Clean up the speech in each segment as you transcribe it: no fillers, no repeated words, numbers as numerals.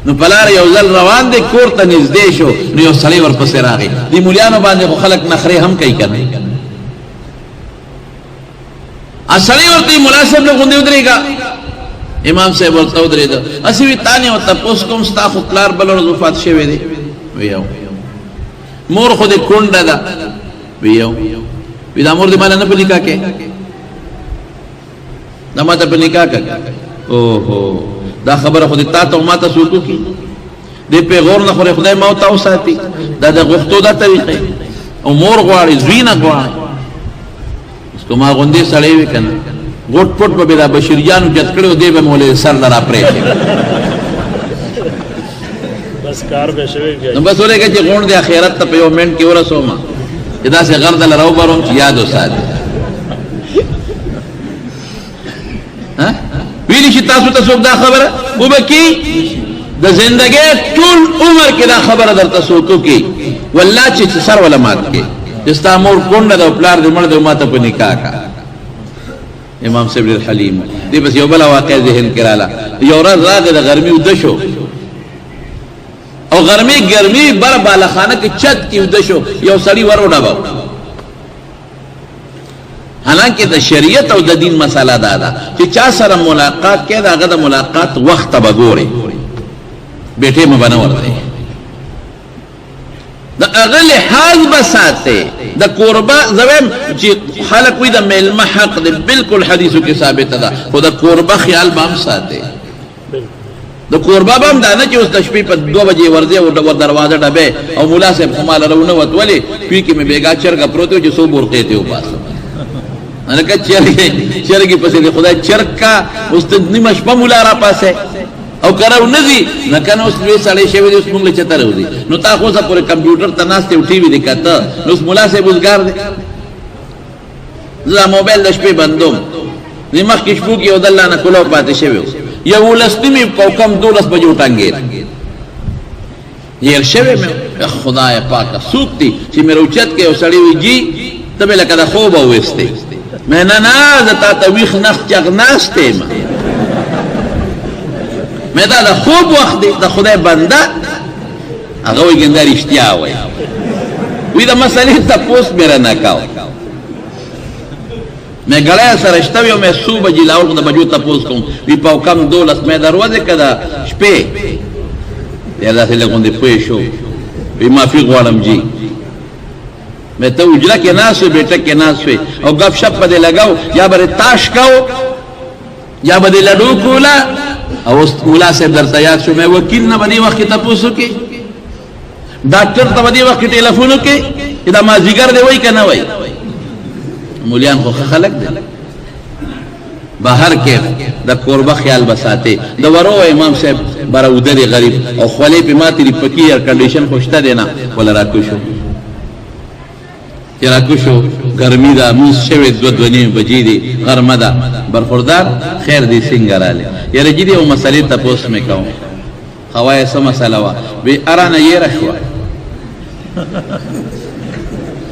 نو پلار یو ځل روان دی کور ته نږدې شو نو یو سړی ورپسې راغی دې مولیانو باندې خو خلک نخرې هم کوي که نه سړی ورته ملا صاحب له غوندې ودرېږه امام صاحب ورته ودرېده هسې وي تا نه ورته تپوس کوم ستا خو پلار بله ورځ وفات شوی دی وی مور خو دې کونډه ده وی دا مور دې ماله نه په نکاح کې دا ما ته په نکاح کې اوهو دا خبره خو دې تا ته او ما ته څوک وکړي دې پیغور نه خورې خدای ما او تا وساتي دا د غوښتو دا طریقې او مور غواړي زوی نه غواړي اسکو ما غوندې سړی وي که نه غوټ پټ به دا بشریانو جت کړی و دې به مولې سر نه را پرېښې نو بس ولېږه چې غونډ د اخرت ته په یو منټ کې ورسوم چې داسې غر دله راوبروم چې یاد وساتي ویلی شي تاسو ته څوک دا خبره وبکي د زندګۍ ټول عمر کې دا خبره درته څوک وکړي والله چې سر وله مات کړي چې ستا مور کونډه ده او پلار دې مړ دی او ما ته په نکاح کا امام صاحب الحلیم دې بس یو بله واقع ذهن کې راله یو ورځ راغی د غرمې وده شو او غرمې ګرمي بر بالخانه کې چت کې وده شو یو سړي ور وډباو حالانکه د شریعت او د دین مسله دا ده چې چا سره ملاقات کې دا هغه د ملاقات وخت به ګوري بیٹه مې بنور دی د هغه لحاظ به ساتي د قربا زویم چې خلک وي د میلمه حق دی بالکل حدیثو کې ثابت ده خو د قربا خیال به هم ساتي د قربا به هم دا نه چې اوس د شپې په 2 بجې ورځي او دروازه ډبې او ملا صاحب خو ماله رونه وت ولې پی کې مې بیګا چرګه پروت و چې څو بورقې ته وباسه انکه چرګي پسې دی خدای چرګ کا اوس ته نیمه شپه مولا را پاسه او کراو ندی نکنه اوس لوی سړی شوی دی اوس موږ له چته راوځي نو تا خو ځه پورې کمپیوټر ته ناست او ټي وي دی کته نو اوس مولا صاحب وزګار دی زه موبایل د شپې بندوم د مخکې شپو کې یو د الله نه کولو پاتې شوی یو لسنیمې په کم 12 بجې وټانګېد هېر شوی مې خدای پاکه څوک دی چې مې راوچت کې یو سړی وي جي ته مې لکه د خوبه وویستی مې نه نه زه تا ته ویښ نخ چغ ناست یم مې دا د خوب وخت دی د خدای بنده هغه وایي ګنده رښتیا وایي وی د مسلې تپوس مې رانه کاو مې ګړی سره شته وي او مې څو بجې لاول خو د بجو تپوس کوم وي په کم 12 مې دروازې که د شپې یا داسې لږ غوندې پوه شو وي معافي غواړم جي مې ته اجره کې ناست وې بیټک کې ناست وې او ګپ شپ به دې لګاو یا به دې تاش کو یا به دې لډو کوله او اوس مولا صاحب درته یاد شو مې وکیل نه به دې وخت کې تپوس وکړي ډاکټر ته به دې وخت کې ټلیفون وکړي چې دا مازدیګر دی وایي که نه وایي مولیان خو خلق دی بهر کې د قربه خیال بساته د ورو امام صاحب براودری غریب او خولې په ماتې پکی ایر کنډیشن خوشته دی نه ولا راکوشو چې راکوشو ګرمي دا موس شوي 2:30 بجې دی غرمه ده برخوردار خیر دی څنګه رااله یاره جدي او مسلې تاسو مې کوم خوای سم مسله وا وی ارانه یې رښوا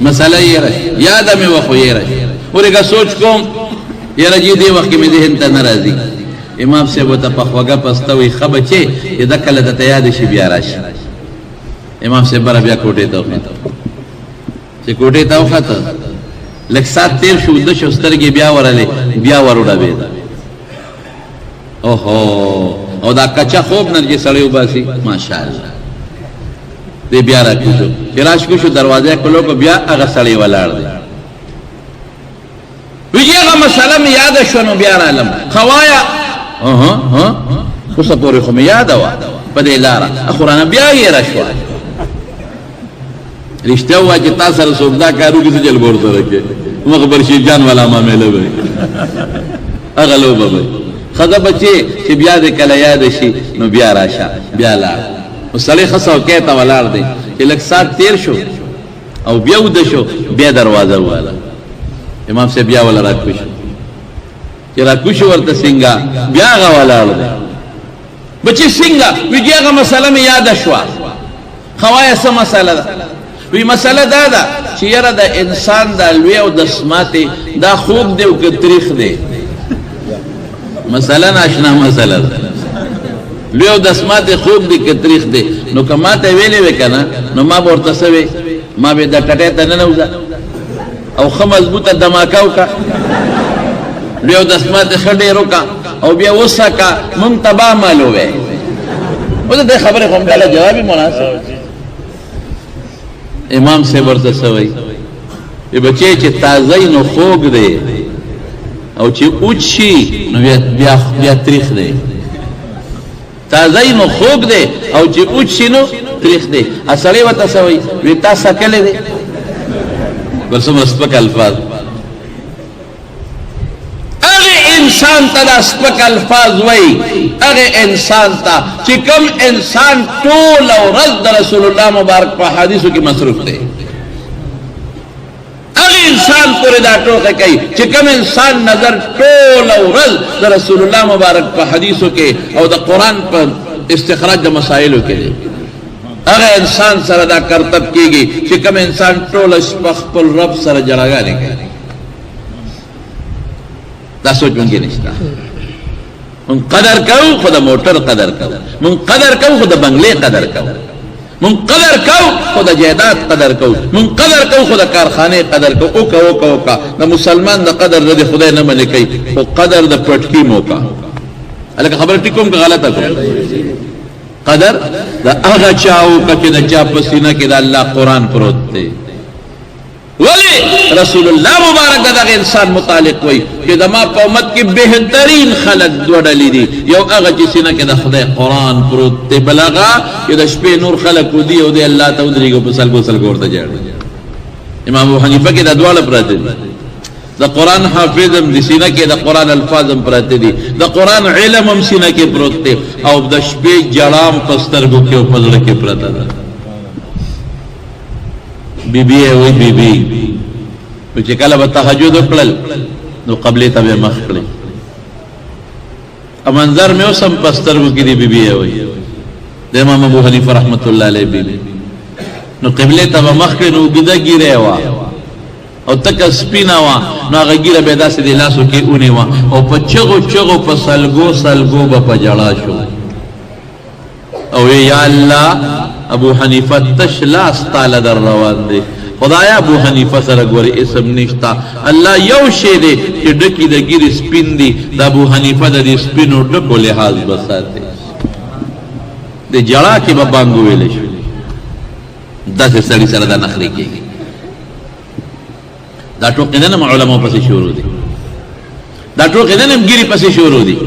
مسله یې رښ یاد مې وخو یې رښ ورګه سوچ کوم یاره جی دی وخت مې ذهن ته ناراضي امام صاحب ته په خوګه پستوي خبچه د کله د یاد شي بیا راشي امام صاحب بیا کوټه ته وخته چې کوټه ته وخته لکه سات تیر شو د شسترګي بیا ورلې بیا وروډه به اوهو او دا کچا خوب نرجه سړی وباسي ماشاءالله دې بیا راکوشو چې راکوشو دروازه کولو کو بیا هغه سړی ولاړ دی ویجیغه مسله می یاد شونه بیا عالم خوایا خو سپورې خو می یاد وا په دې لاره اخرانه بیا یې راشو رښتیا وا چې تاسو سره سودا کارو کې جل ګور سره کې مخبر شي جان والا معاملې به هغه لو به خدا بچي چې بیا دې کله یاد شي نو بیا راشه بیا لا وسړی خصو کې ته ولاړ دی چې لک سات تیر شو او بیا ود شو بیا دروازه واله امام صاحب بیا ولا راکوش چې راکوش ورته څنګه بیا غا ولاړ دی بچي څنګه ویګه مسله می یاد شو خوایا سم مسله ده وی مسله دا ده چې یاره د انسان د لوی او د سماته دا خوب دی او که تاریخ دی مثلا آشنا مسله ده لیو دسمات خوب دی که تریخ دی نو که ما ته ویلې وې که نه نو ما به ورته څه وې ما به د ټټۍ ته ننوځه او ښه مضبوطه دماکه وکړه لیو دسمات ښه ډېر وکړه او بیا وسکه مونږ ته به معلو وی اوس دې خبرې خو همدغه جواب یې مناسب امام صاحب ورته څه وایي ای بچی چې تازه نو خوږ دی او چې اوچ شي نو بیا تریخ دی تازه نو خوږ دی او چې اوچ شي نو تریخ دی سړی ورته څه وایي وی تا سکلی دی بل څومره سپک الفاظ انسان تا دا سپک الفاظ وی اغه انسان تا چې کم انسان ټول او رز د رسول الله مبارک په حدیثو کې مصروف دی اغه انسان پورې دا ټوکه کوي چې کم انسان نظر ټول او رز د رسول الله مبارک په حدیثو کې او د قران په استخراج د مسائلو کې دی اغه انسان سره دا کرتب کیږي چې کم انسان ټول خپل رب سره جړاګانې کوي دا سوچ مونږ نشته مونږ قدر کوو خو د موټر قدر کوو مونږ قدر کوو خو د بنگلې قدر کوو مونږ قدر کوو خو د جایداد قدر کوو مونږ قدر کوو خو د کارخانه قدر کوو او کا د مسلمان د قدر د خدای نه منې کوي خو قدر د پټکی موکا الکه خبر ټیکوم که غلطه کوم قدر د هغه چاو چې د چا په سینه کې د الله قرآن پروت دی ولی رسول الله مبارک دغه انسان متعلق وی چې د ما په امت کې بهترین خلق دوه ډلې دي یو هغه چې سینه کې د خدای قرآن پروت دی بل هغه چې د شپې نور خلق ودي او د الله ته ودرېږي په سلګو ورته جاړي امام ابو حنیفه کې د دواړه پراته دي د قرآن حافظ هم د سینه کې د قرآن الفاظ هم پراته دي د قرآن علم هم سینه کې پروت دی او د شپې جړام په سترګو کې او په زړه کې پراته ده بی بی وی بی بی چې کله به تهجد وکړل نو قبلې ته به مخ کړی منظر مې اوس هم په سترګو کې دی بی بی وی د امام ابو حنیفه رحمت الله علیه بی بی نو قبلې ته به مخ کړی نو اوږده ږیره وه او تکه سپینه وه نو هغه ږیره به یې داسې د لاسو کې ونیوه او په چغو په سلګو به په ژړا شو او یا الله ابو حنیفه تش لاس تعالی در روان دی خدایا ابو حنیفه سره ګوري اسم نشتا الله یو شی دی چې ډکی د ګیری سپین دی د ابو حنیفه د دې سپینو ډکو لحاظ بساته د جړه کې به بانګو ویل شي داسې سړي سره دا نخري کېږي دا ټوکې نه علماء پسې شروع دي دا ټوکې نه ګیری پسې شروع دي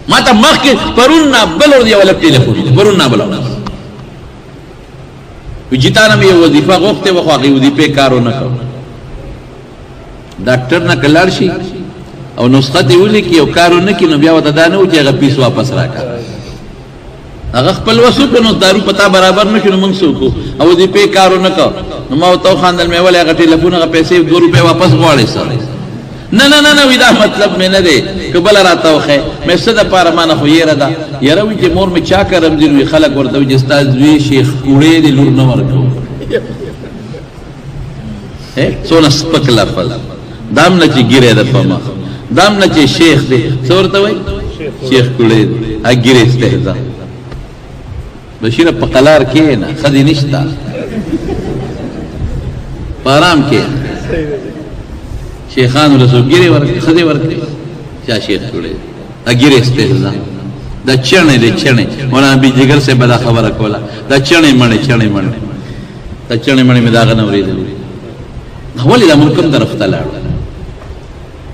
ما ته مخکې پرون نه بل ور دی ولا ټلیفون پرون نه بل وجیتا نه یو وظیفه غوښته و خو هغه وظیفه کارو نه کوي ډاکټر نه کلار شي او نسخه دی ولي کې او کارو نه کې نو بیا وته دا نه و چې هغه پیس واپس راکړه هغه خپل وسو په نو دارو پتا برابر نه کړو موږ سوکو او وظیفه کارو نه کو نو ما تو خاندل مې ولې هغه ټلیفون هغه پیسې 2 روپے واپس غواړي سره نه وی دا مطلب مې نه دی کبل راته وخه مې څه د پاره مانه خو یې ردا یره وی چې مور مې چا کرم دي وی خلک ورته وی استاد وی شیخ کوړې دی لور نه ورکو څونه سپک لفظ دام نه چې ګیره د پما دام نه چې شیخ دی څورته وی شیخ کوړې دی اګیره استهزاء بشیر په قلار کې نه خدي نشتا پارام کې شیخان رسول ګیره ورکړي خدي ورکړي چا شیخ کوړې اګیره استهزاء دا چنه دې چنه مولانا بي جگر سے بلا خبره کولا دا چنه مړې دا چنه مړې مې دا غنه ورېدل ولې دا ملکم طرف ته لاړ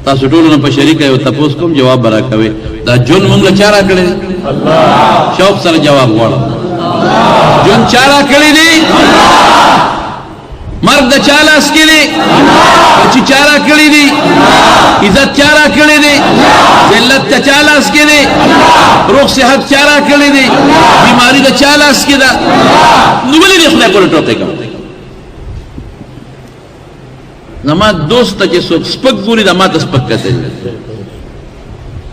تاسو ټول په شریکه یو تاسو کوم جواب برا کوي دا جون مونږ چارا کړی الله شوق سره جواب غواړم جون چارا کړی دی مرد د چالاس کړي چې چارا کړی دی عزت چارا کړی دی ذلت د چالاس کړي روغ صحت چارا کړی دی بیماری د چالاس کړي دا نو ولې نه خلک ورټوته کوي زما دوست چې څوک سپک ګوري دا ماته سپک کتل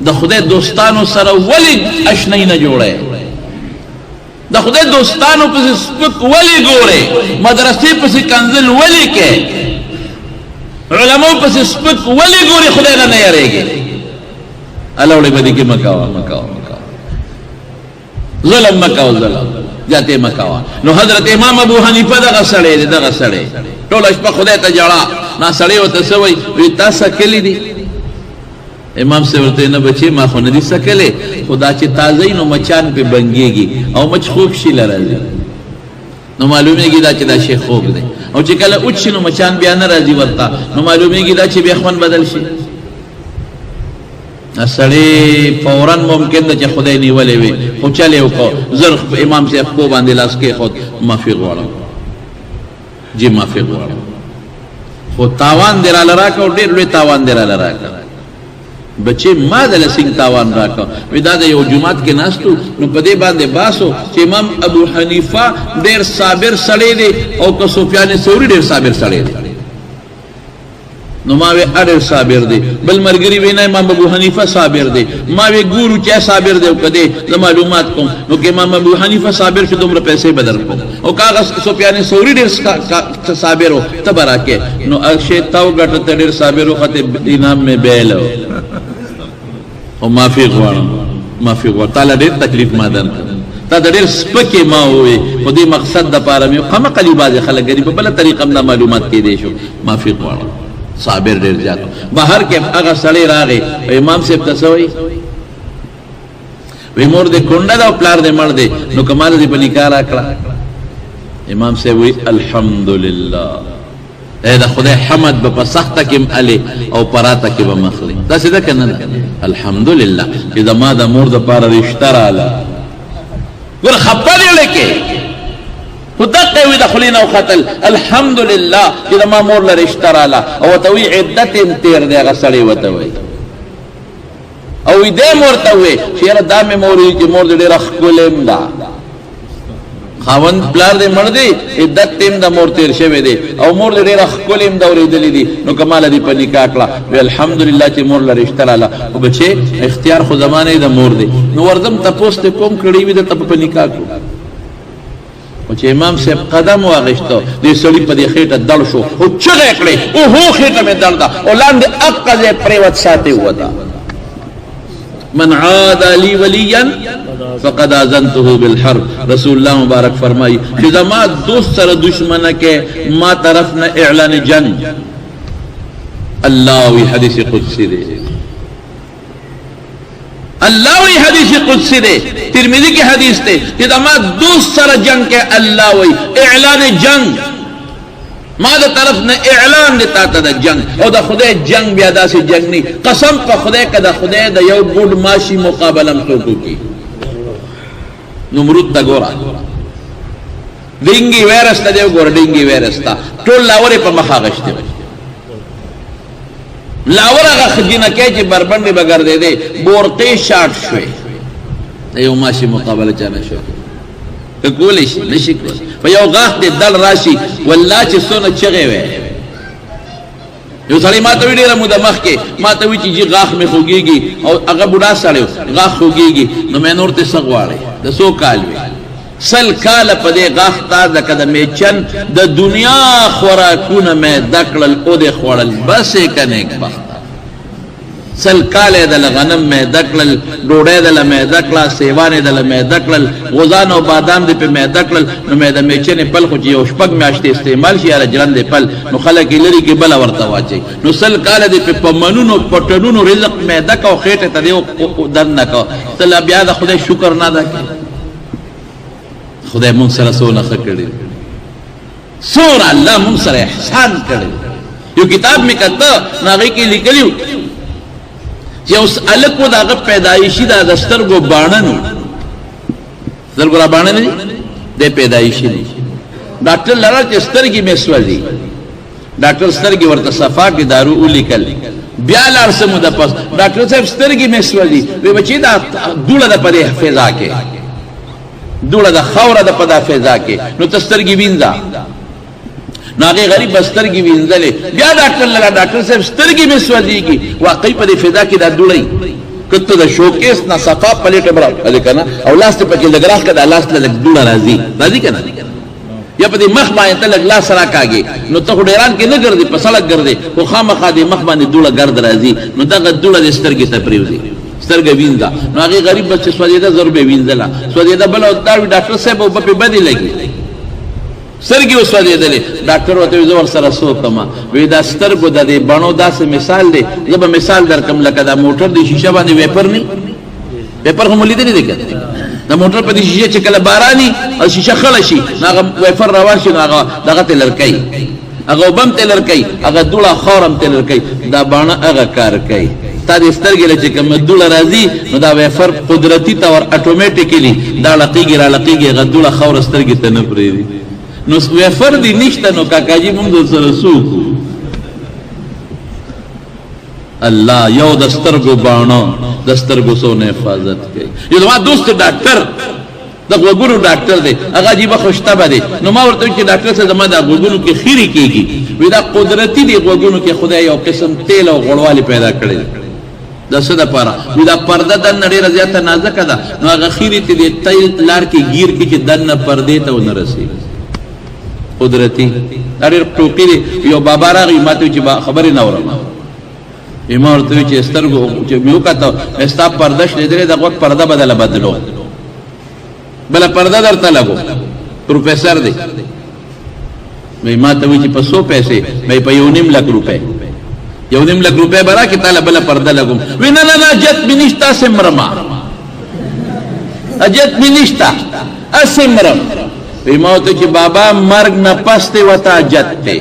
د خدای دوستانو سره ولې اشنای نه جوړه د خدای دوستانو پسې سپک ولې ګوري مدرسې پسې کنزل ولې کې علماء پسې سپک ولې ګوري خدای نه یریږي الله ولې بدی کې مکاو ظلم مکو ظلم جاتے مکوا. نو حضرت امام ابو حنیفه دغه سړی دی، دغه سړی ټوله شپه خدای ته جړه. نا سړی ورته څه وایي؟ وایي تا سکلی دي؟ امام سے ورته نه بچي ما خو نه دي سکلی، خدا چې تازه نو مچان پې بنګېږي او مچ خوب شي له راځي، نو معلومیږي دا چې دا شی خوب دی. او چې کله اوچ شي نو مچان بیا نه راځي ورته، نو معلومیږي دا چې بیا خوند بدل شي. سړی فوراً ممکن ده چې خدای نیولې وي، خو چلې وکړو زر امام صاحب پو باندې لاس کېښود، معافي غواړم جی معافي غواړم، خو تاوان دې راله راکړه، ډېر لوی تاوان دې راله راکړه بچې، ما دله سنګ تاوان راکړه. وایي دا د یو جومات کې ناستو نو په دې باندې باسو چې امام ابو حنیفه ډېر صابر سړی دی او که سفیان ثوري ډېر صابر سړی دی. نو ما وی اړ صابر دی، بل مرګری وینا امام ابو حنیفه صابر دی. ما وی ګورو چې صابر دی او کده د معلومات کوم، نو کې امام ابو حنیفه صابر شو دومره پیسې بدل کوم، او کاغه سفیان ثوری ډیر صابر او تبراکه نو اکشه تاو غټ ته ډیر صابر او خطه انعام می بیل او معافي غواړم، معافي غواړم، تعالی ډیر تکلیف ما درک تا ډیر سپکه ما وې په دې مقصد د پاره مې قمه قلی باز خلک غریب په بل طریقه نه معلومات کې دی شو، معافي غواړم. صابر ډیر زیات بهر کې هغه سړی راغی، امام صاحب ته څه وایي؟ وی مور دې کونډه ده او پلار دې مړ دی، نو کمال دې په نکاح راکړه. امام صاحب وی الحمدلله، اے دا خدای حمد به په سخته کې علی او پراته کې به مخلی. دا څه ده که نه؟ الحمدلله چې زما د مور د پاره رشته راله. ګوره خپه دی لکې خو دقه وي د خولې نه وختل الحمدلله چې زما مور له رشته راله، او ورته وایي عدت یې تېر دی، هغه سړی ورته وایي. او وی دې مور ته وایي چې یاره دا مې مور وي چې مور دې ډېره ښکلې ده، خاوند پلار دې مړ دی، عدت ټیم د مور تېر شوی دی، او مور دې ډېره ښکلې ده اورېدلې دي، نو کماله دې په نکاح کړه. وی الحمدلله چې مور له رشته راله. خو بچې اختیار خو زمانه د مور دی، نو ورځم تپوس ته کوم کړی وي درته په نکاح کړو. او چې امام صاحب قدم واغشتو دې سړي په دې خېټه دړ شو او چغې کړې اوهو خېټه مې درد ده، او لاندې اقه ځای پرېوت ساتې وته. من عاد لي وليا فقد اذنته بالحرب. رسول الله مبارک فرمایي چې زما دوست سره دشمنه کې ما طرف نه اعلان جنگ. الله وی حدیث قدسی دی، اللہ وی حدیث قدسی دے، ترمذی کی حدیث دے کہ ما دوست سر جنگ کے اللہ وی اعلان جنگ، ما دا طرف نے اعلان دیتا تا دا جنگ، او دا خدای جنگ بیادا سے جنگ نہیں، قسم پا خدای کا دا خدای دا یو گوڑ ماشی مقابلم توکو کی. نمرود تا گورا ڈینگی ویرس تا دیو گورا ڈینگی ویرس تا ٹول لاوری پا مخاغشتے ہوئی لاور هغه خجینه کې چې بربندې بغردې دې بورقې شاټ شوې یو ماشي مقابله چانه شو که کولی شي نشي کولی په یو غاښ دې دل راشي والله چې څونه چغې وې. یو سړی ما ته وی ډېره موده مخکې ما ته وی چې جي غاښ مې خوږېږي او هغه بوډا سړی غاښ خوږېږي، نو مې نور ته څه غواړې؟ د څو کال وي؟ 100 کاله په دې غاښ تا لکه د میچن د دنیا خوراکونه مې زده کړل او دې خوړل، بس یې که نیکبخته 100 کاله یې دله غنم مې زده کړل، ډوډۍ دله مې زده کړه، سیوان یې دله مې زده کړل، غوزان او بادام دې پې مې زده کړل، نو مې د میچنې پل خو چې یو 6 میاشتې استعمال شي یا جلندې پل نو خلک یې لرې کې بله ورته واچوي، نو 100 کاله دې پې په منونو په ټنونو رزق مې زده کړه او خېټې ته دې دننه کړه. ته لا بیا د خدای شکر نه ادا کوې؟ خدای مونږ سره څونه ښه کړي، څومره الله مونږ سره احسان کړی. یو کتاب مې کته نو هغې کې لیکلي چې اوس هلک و د هغه پیدایشي دا د سترګو باڼه نو سترګو را باڼه نه دي دی پیدایشي دي. ډاکټر لرل چې سترګې مې سوځي، ډاکټر سترګې ورته صفا کې دارو ولیکل، بیا لاړ څه موده پس ډاکټر صاحب سترګې مې سوځي، وی بچې دا دوړه ده په دې فضا کې، دوړه د خوره د په دا فضا کې، نو ته سترګې وینځه. نو هغې غریب به سترګې وینځلې، بیا ډاکټر لره ډاکټر صاحب سترګې مې سوځېږي، واقعي په دې فضا کې دا دوړی که ته د شوکیس نه صفا پلیټه برابرې که نه او لاس ته پکې لږ راښکه دا لاس ته لږ دوړه راځي که نه، یا په دې مخ باندې ته لږ لاس راکاږې، نو ته خو ډیران کې نه ګرځې په سړک ګرځې، خو خامخا دې مخ باندې دوړه ګرد راځي، نو دغه دوړه دې سترګې ته پرېوځي. سترګه وینځه. نو هغې غریب بس چې سوځېده 100 روپۍ وینځله، سوځېده بله دا وي ډاکټر صاحب اوبه پې بدې لګي، سترګې وسوځېدلې. ډاکټر ورته وي زه ورسره څه وکړم؟ وایي دا سترګو د دې بڼو داسې مثال دی، زه به مثال درکړم لکه دا موټر د شیشه باندې ویپر نه، ویپر خو مو لیدلی دی که د موټر په دې شیشه چې کله باراني او شیشه خړه شي نو هغه ویپر روان شي نو هغه دغه ته لرکوي، هغه اوبه هم ته لرکوي، هغه دوړه خاور هم ته لرکوي. دا باڼه هغه کار کوي. تا دې سترګې له چې کومه دوړه راځي نو دا ویفر قدرتي طور اټومیټیکلي دا لقیږي را لقیږي، هغه دوړه خاوره سترګې ته نه پرېږدي. نو ویفر دې نشته نو کاکاجي موږ درسره څه وکړو؟ الله یو د سترګو باڼه د سترګو څونه حفاظت کوي. یو زما دوست ډاکټر د غوږونو ډاکټر دی، هغه عجیبه خوشطبع دی. نو ما ورته ویل چې ډاکټر صاحب زما د غوږونو کې خیرې کېږي، وایي دا قدرتي دی غوږونو کې خدای یو قسم تیل او غوړوالی پیدا کړی دی. د څه دپاره؟ وایي دا پرده دننه ډېره زیاته نازکه ده، نو هغه خیرې ته د تیل لار کې ګیر کړي چې دننه پردې ته ونه رسېږي. قدرتي دا ډېر ټوکې دی. یو بابا راغی ما ته وایي چې خبرې نه اورم. ما ورته وایي چې سترګو چې مې وکتل ستا پرده شلېدلې د غوږ پرده بدله بدلو، بله پرده درته لګو. پروفیسر دی. ما ته وایي چې په 100 پیسې وایي په 1.5 لک روپۍ 1.5 لک روپۍ به راکړې تاله بله پرده لګوم. وایي نه نه نه اجت مې نشته هسې مرمه، اجت مې نشته هسې مرم. وایي ما ورته چې بابا مرګ نه پس دی ورته اجت دی،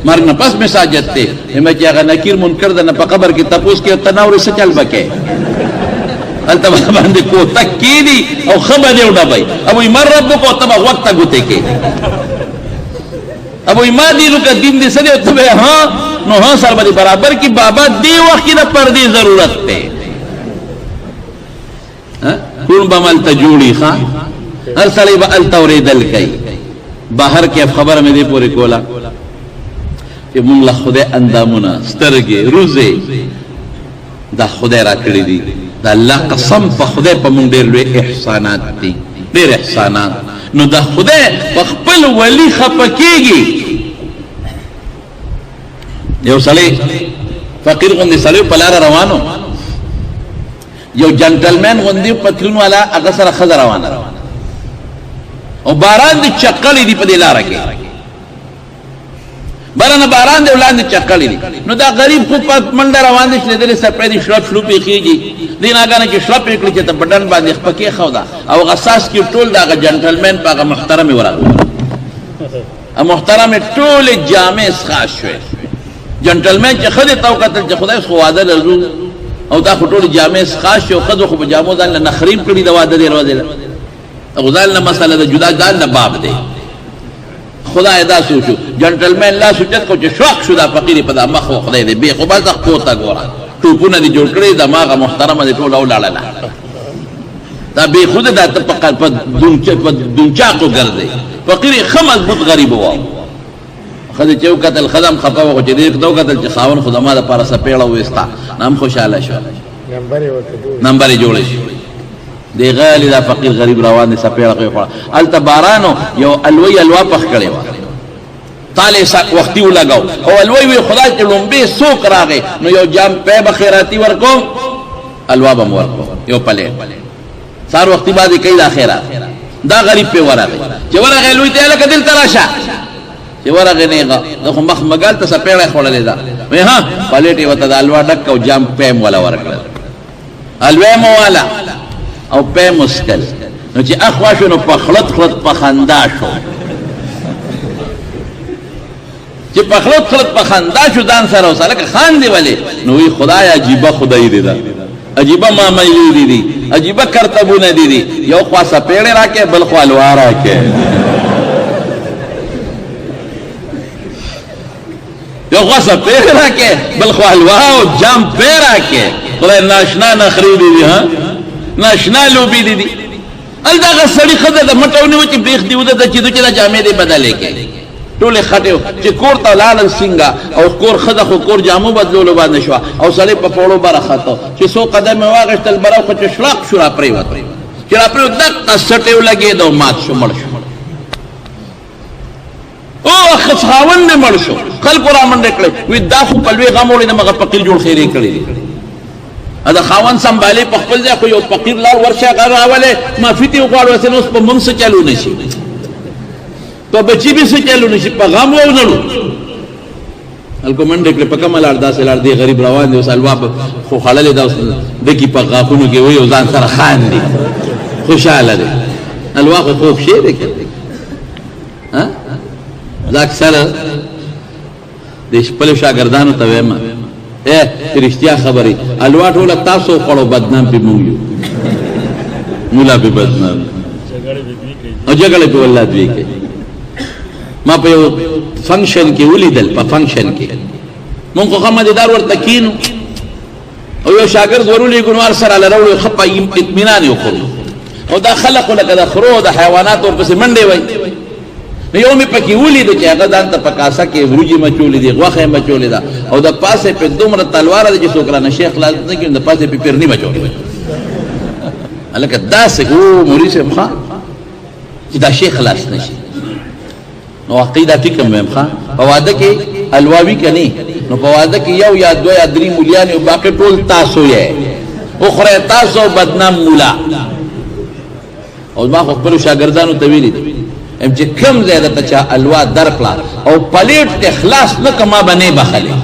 مرګ نه پس مې ساجت دی. وایم چې هغه نکیر منکر ده نه په قبر کې تپوس کې ته نه اورې څه چل به کوې؟ هلته به باندې کوتک کېدي او ښه به دې وډبئ. ابوی من ربک او ته به غوږ ته ګوتې کې. ابوی ما دینک دین دې څه دی؟ ته به ها نو ها سره به دې برابر کړي. بابا دې وخت کې د پردې ضرورت دی. کون به هملته جوړي ښه، هر سړی به هلته اورېدل کوي. بهر کې خبره مې دې پورې کوله چې مونږ له خدای اندامونه سترګې روزې دا خدای را کړي دي. دا الله قسم په خدای په مونږ ډېر لوی احسانات دي، ډېر احسانات. نو دا خدای په خپل ولی خفه کېږي. یو سړی فقیر غوندې سړی په لاره روانو، یو جنټلمین غوندې پتلون والا هغه سره ښځه روانه او باران دې چقلې دي په دې لاره کې، برانه باران دی ولاندې چقلې دي. نو دا غریب خو په منډه روان دی، شلېدلې سپی دي شړپ شړوپې خېږي. دې ناګانه چې شړپ یې کړي چې ته په ډنډ باندې خپه کېښوده او هغه ساس کې ټول د هغه جنټلمین په هغه محترمې ورغله، محترمې ټولې جامې سخاش شوې. جنټلمین چې ښځې ته وکتل چې خدای خو واده لرو او دا خو ټولې جامې سخاش شوې او ښځو خو په جامو ځان له نخریم کړي د واده دې ورځې له او ځان له مسله د جدا ځان له باب دی. خدای دا سوچو جنټلمین لا سوچت کو چې شوق شو دا فقیر په دا مخ خدای دې به خو بس خپل تا ګوره ټوپونه دې جوړ کړی دماغه محترمه دې ټول او لاړه دا به خود دا په دونچا کو ګرځي. فقیر خمس بوت غریب وو خدای چې وکتل خدام خفه و چې دې نو کتل چې خاون خدامه د پاره سپېړه وېستا نام خوشاله شو، نمبر جوړ شي. دی غالی دا فقیر غریب روان دی سپیړه کوي خو الته بارانو یو الوی الوا پخ کړي و تاله وختي ولګاو او الوی وی خدای ته لومبه سوق راغی نو یو جام په بخیراتی ورکو الوا به ورکو یو پله سار وختي باندې کوي دا خیرات دا غریب په ورغی چې ورغی لوی ته لکه دل تراشه چې ورغی نه دا خو مخ مګال ته سپیړه خړلې دا وی ها پلیټي وته دا الوا ډک او جام پېم ولا ورکړل الوی مو والا او په مسکل نو چې اخوا شو نو په خلط خلط په خندا شو چې په خلط خلط په خندا شو ځان سره وسره که خاندې ولې نو وی خدای عجیبه خدای دی دا عجیبه معاملې دي عجیبه کرتبونه دي یو خوا سپېړې راکې بل خوا الوا راکې یو خوا سپېړې راکې بل خوا الوا او جام پې راکې خدای ناشنا نخرې دي ها ناشنا لوبي دي ال دا غسړي خزه د مټونی و چې بریخ دی ودا چې د جامې دی بدلې کې ټوله خټه چې کور ته لاله سنگا او کور خزه خو کور جامو بدلولو باندې شو او سړی په پوړو بار خاطو چې سو قدم واغشتل براو خو چې شلاق شورا پرې وته چې را پرې دک تسټیو لګې دو مات شو مړ شو او خصاون نه مړ شو خلق را منډه کړې وې دا خو په لوی غمولې نه مغه پقیل جوړ خیرې کړې دا خاون سنبالې په خپل ځای خو یو فقیر لار ورشه هغه راولې معافي ترې وغواړو هسې نو اوس په موږ څه چلو نه شي په بچي به څه چلو نه شي په غم وونړو هلکو منډې کړې په کومه لار داسې لار دی غریب روان دی اوس حلوا خو خوړلې ده اوس ډکي په غاښونو کې وایي او ځان سره خاندي خوشحاله دی حلوا خو خوب شی دی که زه اکثره د خپلو شاګردانو ته وایم رښتیا خبرې حلوا ټوله تاسو خوړو بدنام پې موږ یو مولا پې بدنام او جګړې پې والله دوی کوي ما په یو فنکشن کې ولیدل په فنکشن کې مونږ خو ښه مزېدار ورته کینو او یو شاګرد ورولېږو نو هر سره له راوړو ښه په اطمینان یې وخورو او دا خلق خو لکه د خرو د حیواناتو ورپسې منډې وایي نو یو مې پکې ولیدو چې هغه ځان ته په کاسه کې وریجې مچولې دي غوښه یې مچولې ده او د پاسه پې دومره تلواره ده چې څوک رانه شیخ خلاص نه کړي د پاسه پې پیرني مچولې وي هلکه داسې او موري صاحب ښه چې دا شیخ خلاص نه شي نو واقعي دا ټیک هم وایم ښه په واده کې حلوا وي که نه نو په واده کې یو یا دوه یا درې مولیان او باقي ټول تاسو یې وخورئ تاسو بدنام مولا او ما خو خپلو شاګردانو ته ویلي دي چې کوم ځای درته چا حلوا درکړه او پلیټ ته خلاص نه که ما به نه بخلې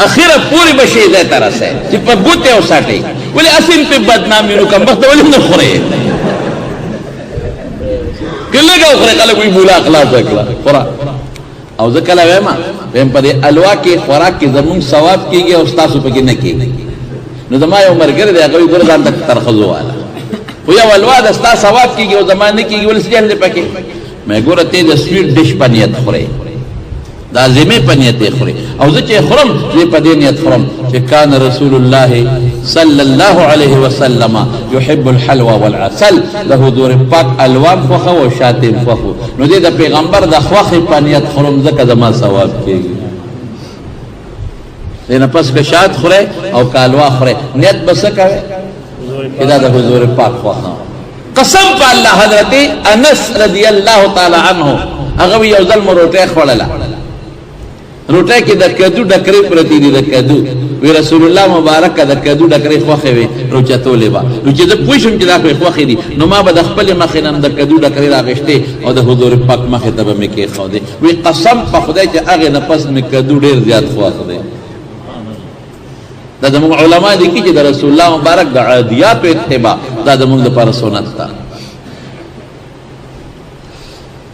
اخره پورې به شی ځای ته رسئ چې په ګوتې وساتئ ولې اصل پې بدنام وي نو کمبخته ولې نه خورئ که لږه وخورئ خلک وایي مولا خلاصه کړه خورا او زه کله وایم په دې حلوا کې خوراک کې زمونږ ثواب کېږي او ستاسو پکې نه کېږي نو زما یو ملګری دی هغه وایي ګوره ځان ته ترخزو واله خو یو حلوا د ستا ثواب کېږي او زما نه کېږي ولې څه جهل دی پکې مې ګوره ته د سویټ ډش په نیت خورئ د عظمې په نیت یې خورئ او زه چې خورم زه په دې نیت خورم چې کان رسول الله صلی الله علیه وسلم یحب الحلوى والعسل له حضور پاک حلوا خوښه او شاتم خوښ نو دې د پیغمبر د خوښې په نیت خورم ځکه زما ثواب کېږي دې نه پس که شات خورئ او که حلوا خورئ نیت به څه کوئ چې دا د حضور پاک خوښه قسم په الله حضرت انس رضی الله تعالی عنه هغه یو ځل مو روټۍ خوړله روټۍ کې د کدو ډکرې پرتې دي د کدو وی رسول الله مبارک د کدو ډکرې خوښې وې روچتولې به نو چې زه پوه شم چې دا خوښې دي نو ما به د خپلې مخې نه د کدو ډکرې راغېښتې او د حضور پاک مخې ته به مې کېښودې وی قسم په خدای چې هغې نه پس مې کدو ډېر زیات خوښ دی دا زموږ علما لیکي چې د رسول الله مبارک د عادیاتو اتباع دا زموږ دپاره سنت ده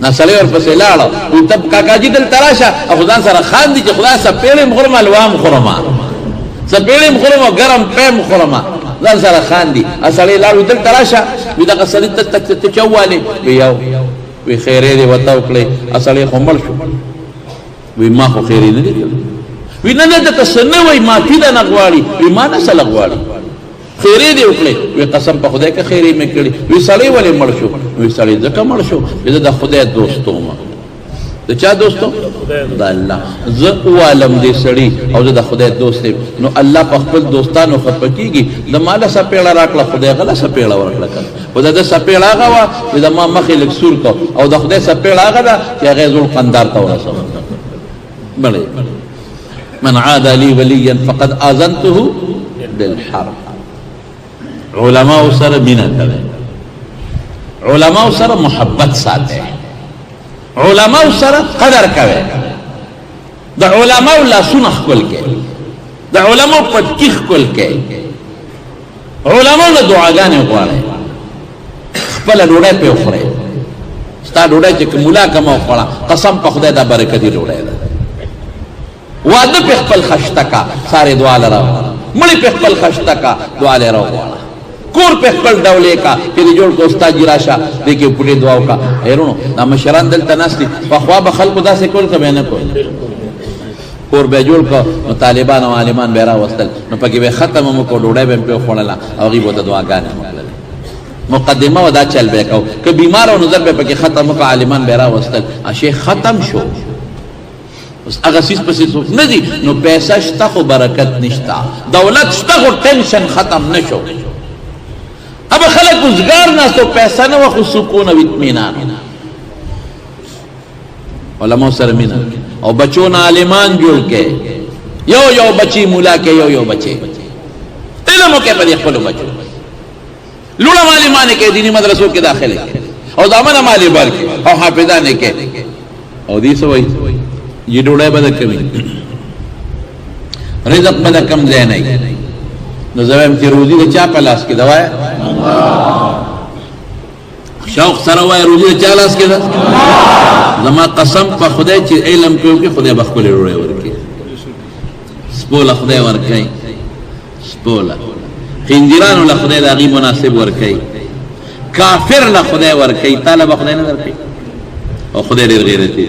نا سړی ورپسې لاړه وي ته کاکاجي دلته راشه او ځان سره خاندي چې خدای سپېړې م خورم حلوا م خورم سپېړې م خورم او ګرم پی م خورم ځان سره خاندي سړی لاړ وي دلته راشه وي دغه سړي ته چا ووالې وي یو وي خیرې دې ورته وکړې سړی خو مړ شو وي ما خو خیرې نه دي وي نه نه درته څه نه وایي معافي ده نه غواړي وي ما نه څه نه غواړي خیرې دې وکړې وی قسم په خدای که خیرې مې کړې وی سړی ولې مړ شو وی سړی ځکه مړ شو وی زه د خدای دوست وم د چا دوست وم د الله زه ووالم دې سړي او زه د خدای دوست یم نو الله په خپل دوستانو خفه کېږي د ماله سپېړه راکړه خدای غله سپېړه ورکړه که خو د ده سپېړه هغه وه وی د ما مخې لږ سور کو او د خدای سپېړه هغه ده چې هغه یې ذوالقندار ته ورسوه بلې من عاد لي وليا فقد آذنته بالحرب علماء سره مینه کوي علماء سره محبت ساتي علماء سره قدر کوي د علماء لاسونه ښکل کوي د علماء پټکي ښکل کوي علماء له دعاګانې غواړي خپله ډوډۍ پې وخورئ ستا ډوډۍ چې مولا کمه وخوړه قسم په خدای دا برکتي ډوډۍ ده واده پې خپل خشته کا سارې دعا له راوغواړه مړې پې خپل خشته کا دعا له راوغواړه کور په خپل ډولې کا چې دې جوړ کو استاد جي راشه دې کې پټې دعا وکړه هیرونو دا مشران دلته ناست دي پخوا به خلکو داسې کول که به نه کول کور به جوړ کړه نو طالبان او عالمان به راوستل نو پکې به ختم هم وکړو ډوډۍ به هم پرې وخوړله او هغوی به ورته دعاګانې وکړلې مقدمه و دا چل به یې کو که بیمار او نظر به پکې ختم وکړه عالمان به یې راوستل شیخ ختم شو اوس هغه سیز پسې څوک نه دي نو پیسه شته خو برکت نشته دولت شته خو ټینشن ختم نه شو اب خلق روزگار ناستو پیسہ نہ وخو سکون و اطمینان علماء سره مینه او بچو نه عالمان جوړ کې یو بچی مولا کے یو بچے علموں کے پر خپل بچو لوڑا مالی مانے کے دینی مدرسوں کے داخلے کے اور دامن مالی بال کے اور حافظانے کے اور دی سوئی یہ ڈوڑے بدر کمی رزق بدر کم دے نہیں نظرم کی روزی دے چا پلاس کی دوائی شوق سروائی روزی دے چا پلاس کی دوائی زما قسم پا خدای چی علم کیونکہ خدای بخبلی روڑے ورکی سپولا خدای ورکی سپولا خنجرانو لخدای داغی مناسب ورکی کافر لخدای ورکی طالب خدای نہ ورکی اور خدای دیر غیرتی